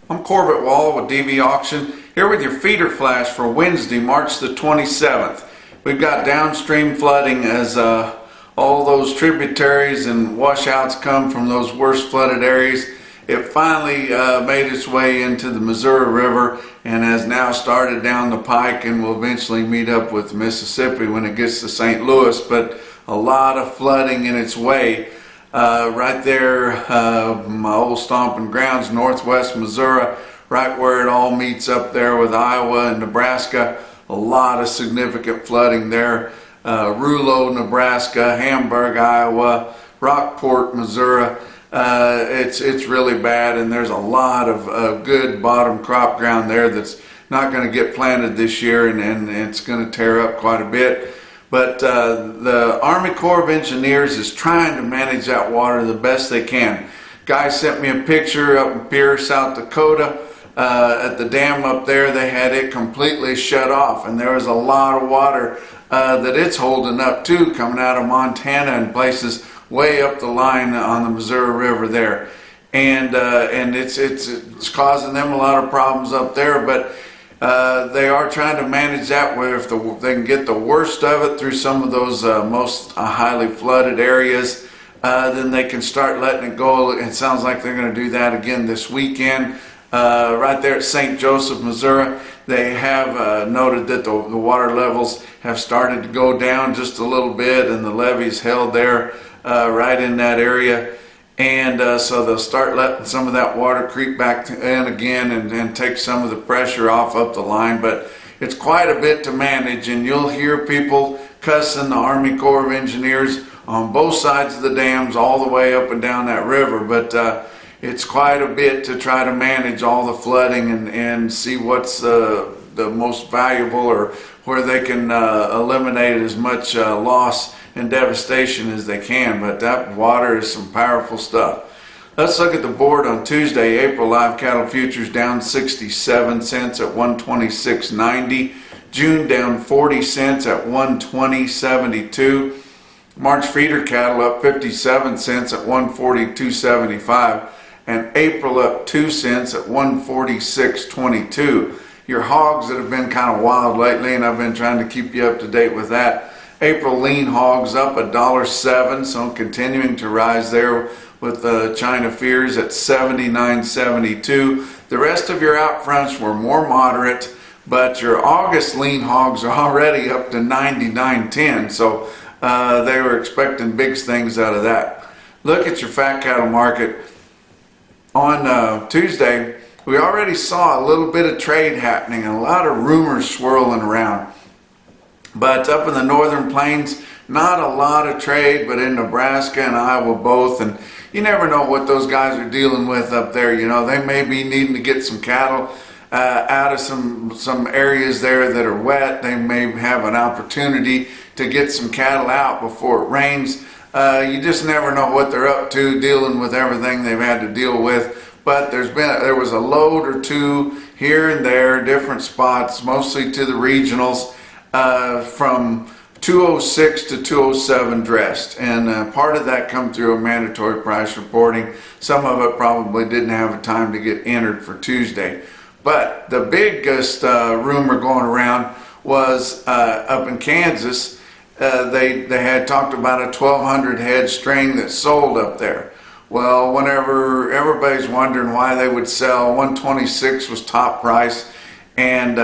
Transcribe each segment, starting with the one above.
I'm Corbett Wall with DV Auction, here with your feeder flash for Wednesday, March the 27th. We've got downstream flooding as all those tributaries and washouts come from those worst flooded areas. It finally made its way into the Missouri River and has now started down the pike and will eventually meet up with Mississippi when it gets to St. Louis, but a lot of flooding in its way. Right there, my old stomping grounds, northwest Missouri, right where it all meets up there with Iowa and Nebraska. A lot of significant flooding there. Rulo, Nebraska, Hamburg, Iowa, Rockport, Missouri. It's really bad, and there's a lot of good bottom crop ground there that's not going to get planted this year, and it's going to tear up quite a bit. But the Army Corps of Engineers is trying to manage that water the best they can. Guy sent me a picture up in Pierce, South Dakota. At the dam up there, they had it completely shut off, and there was a lot of water that it's holding up too, coming out of Montana and places way up the line on the Missouri River there. And it's causing them a lot of problems up there, but they are trying to manage that where if they can get the worst of it through some of those most highly flooded areas, then they can start letting it go. It sounds like they're going to do that again this weekend. Right there at St. Joseph, Missouri, they have noted that the water levels have started to go down just a little bit, and the levees held there right in that area. And so they'll start letting some of that water creep back in again and take some of the pressure off up the line. But it's quite a bit to manage, and you'll hear people cussing the Army Corps of Engineers on both sides of the dams all the way up and down that river. But it's quite a bit to try to manage all the flooding and see what's the most valuable, or where they can eliminate as much loss and devastation as they can. But that water is some powerful stuff. Let's look at the board on Tuesday. April live cattle futures down 67 cents at 126.90. June down 40 cents at 120.72. March feeder cattle up 57 cents at 142.75. And April up 2 cents at 146.22. Your hogs that have been kind of wild lately, and I've been trying to keep you up to date with that. April lean hogs up $1.07, so continuing to rise there with China fears at 79.72. The rest of your out fronts were more moderate, but your August lean hogs are already up to 99.10, so they were expecting big things out of that. Look at your fat cattle market. On Tuesday, we already saw a little bit of trade happening and a lot of rumors swirling around. But up in the northern plains, not a lot of trade, but in Nebraska and Iowa both. And you never know what those guys are dealing with up there. You know, they may be needing to get some cattle out of some areas there that are wet. They may have an opportunity to get some cattle out before it rains. You just never know what they're up to, dealing with everything they've had to deal with. But there was a load or two here and there, different spots, mostly to the regionals, from 206 to 207 dressed. And part of that come through a mandatory price reporting. Some of it probably didn't have time to get entered for Tuesday. But the biggest rumor going around was up in Kansas. They had talked about a 1,200 head string that sold up there. Well, whenever everybody's wondering why they would sell, 126 was top price, and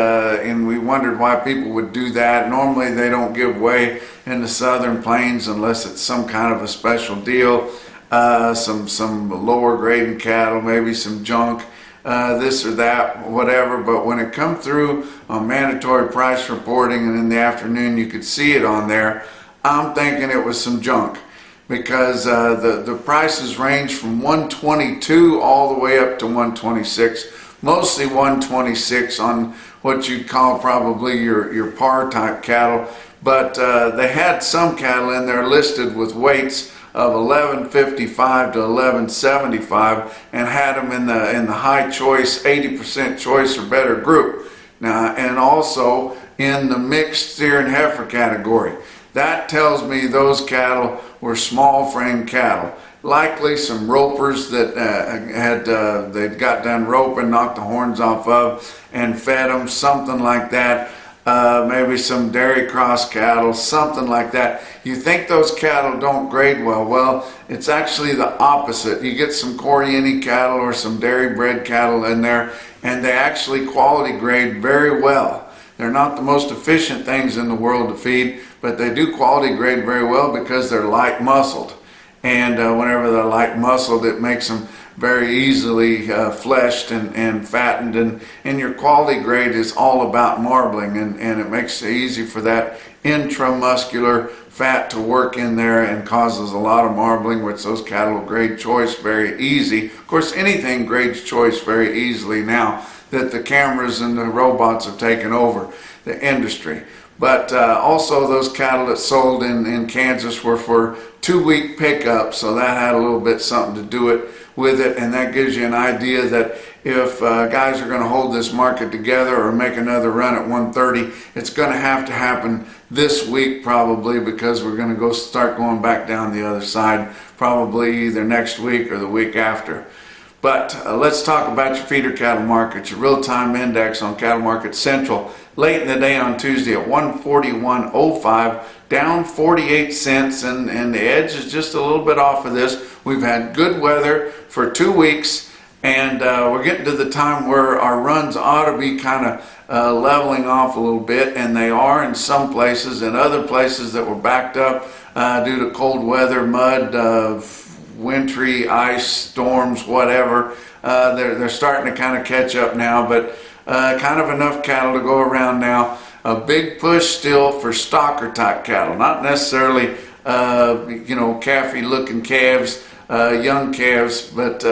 we wondered why people would do that. Normally they don't give way in the southern plains unless it's some kind of a special deal, some lower grading cattle, maybe some junk, this or that, whatever. But when it come through on mandatory price reporting and in the afternoon you could see it on there, I'm thinking it was some junk, because the prices range from 122 all the way up to 126, mostly 126 on what you'd call probably your par type cattle. But they had some cattle in there listed with weights of 1155 to 1175 and had them in the high choice, 80% choice or better group. Now, and also in the mixed steer and heifer category. That tells me those cattle were small frame cattle. likely some ropers that they'd got done roping, knocked the horns off of, and fed them, something like that. Maybe some dairy cross cattle, something like that. You think those cattle don't grade well. Well, it's actually the opposite. You get some Coriani cattle or some dairy bred cattle in there, and they actually quality grade very well. They're not the most efficient things in the world to feed, but they do quality grade very well because they're light muscled. And whenever they're light muscled, it makes them very easily fleshed and fattened, and your quality grade is all about marbling, and it makes it easy for that intramuscular fat to work in there and causes a lot of marbling, which those cattle grade choice very easy. Of course, anything grades choice very easily now that the cameras and the robots have taken over the industry. But also those cattle that sold in Kansas were for 2-week pickup, so that had a little bit something to do with it, and that gives you an idea that if guys are going to hold this market together or make another run at 130, it's going to happen this week probably, because we're going to start going back down the other side probably either next week or the week after. But let's talk about your feeder cattle market, your real-time index on Cattle Market Central. Late in the day on Tuesday at 141.05, down 48 cents, and the edge is just a little bit off of this. We've had good weather for 2 weeks, and we're getting to the time where our runs ought to be kind of leveling off a little bit, and they are in some places. In other places that were backed up due to cold weather, mud, wintry ice, storms, whatever, they're starting to kind of catch up now, but kind of enough cattle to go around now. A big push still for stocker type cattle, not necessarily calfy looking calves, young calves, but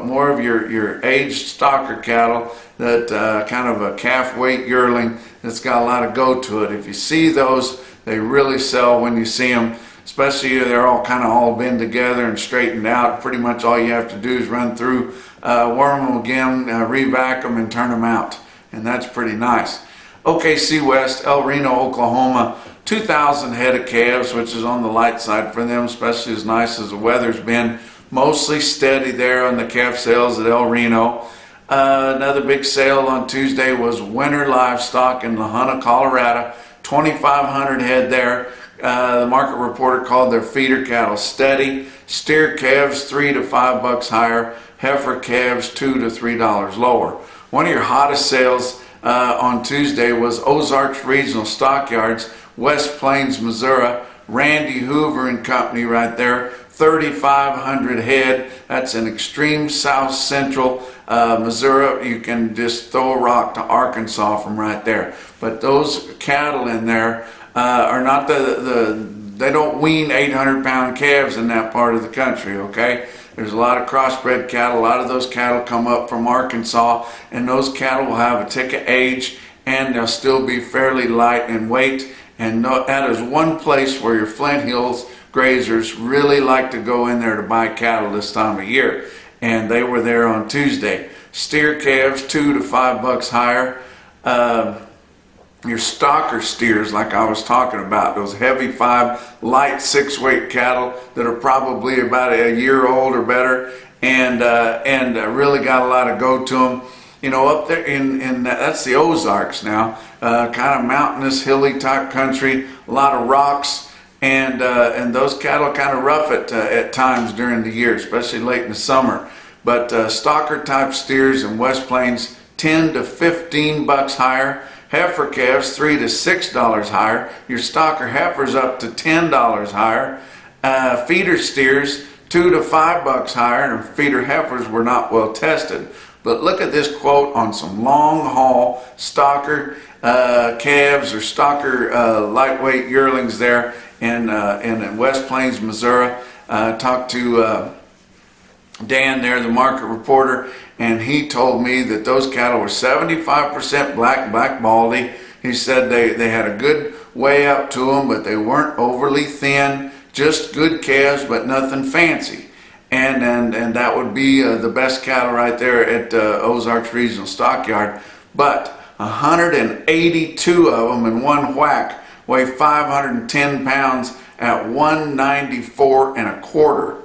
more of your aged stocker cattle, that kind of a calf weight yearling that's got a lot of go to it. If you see those, they really sell when you see them. Especially if they're all been together and straightened out. Pretty much all you have to do is run through, worm them again, revac them, and turn them out. And that's pretty nice. OKC West, El Reno, Oklahoma, 2,000 head of calves, which is on the light side for them, especially as nice as the weather's been. Mostly steady there on the calf sales at El Reno. Another big sale on Tuesday was winter livestock in La Junta, Colorado, 2,500 head there. The market reporter called their feeder cattle steady. Steer calves $3 to $5 higher. Heifer calves $2 to $3 lower. One of your hottest sales on Tuesday was Ozarks Regional Stockyards, West Plains, Missouri. Randy Hoover and Company right there, 3,500 head. That's in extreme south central Missouri. You can just throw a rock to Arkansas from right there. But those cattle in there are not they don't wean 800-pound calves in that part of the country, okay? There's a lot of crossbred cattle. A lot of those cattle come up from Arkansas, and those cattle will have a tick of age, and they'll still be fairly light in weight. And that is one place where your Flint Hills grazers really like to go in there to buy cattle this time of year. And they were there on Tuesday. Steer calves $2 to $5 higher. Your stocker steers, like I was talking about, those heavy 5, light 6-weight cattle that are probably about a year old or better, and really got a lot of go to them. You know, up there in that's the Ozarks now, kind of mountainous, hilly type country, a lot of rocks, and those cattle kind of rough it at times during the year, especially late in the summer. But stocker type steers in West Plains, $10 to $15 higher. Heifer calves $3 to $6 higher. Your stocker heifers up to $10 higher. Feeder steers $2 to $5 higher, and feeder heifers were not well tested. But look at this quote on some long haul stocker calves or stocker lightweight yearlings there in West Plains, Missouri. Talked to Dan there, the market reporter, and he told me that those cattle were 75% black baldy. He said they had a good way up to them, but they weren't overly thin, just good calves, but nothing fancy. And that would be the best cattle right there at Ozarks Regional Stockyard. But 182 of them in one whack weigh 510 pounds at 194 1/4.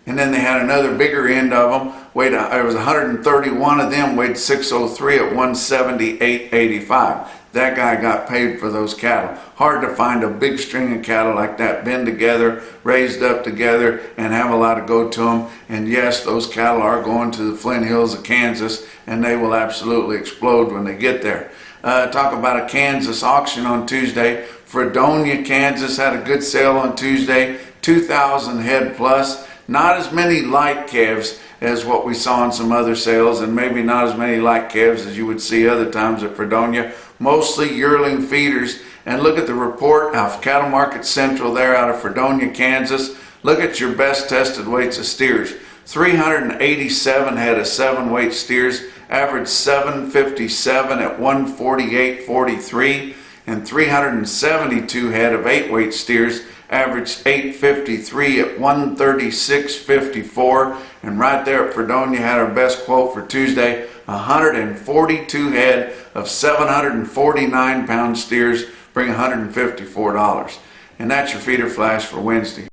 And then they had another bigger end of them, it was 131 of them, weighed 603 at 178.85. That guy got paid for those cattle. Hard to find a big string of cattle like that, been together, raised up together, and have a lot to go to them. And yes, those cattle are going to the Flint Hills of Kansas, and they will absolutely explode when they get there. Talk about a Kansas auction on Tuesday. Fredonia, Kansas had a good sale on Tuesday, 2,000 head plus. Not as many light calves as what we saw in some other sales, and maybe not as many light calves as you would see other times at Fredonia. Mostly yearling feeders. And look at the report of Cattle Market Central there out of Fredonia, Kansas. Look at your best tested weights of steers. 387 head of 7-weight steers, averaged 757 at 148.43, and 372 head of 8-weight steers, averaged 853 at 136.54. And right there at Fredonia had our best quote for Tuesday, 142 head of 749 pound steers, bring $154. And that's your feeder flash for Wednesday.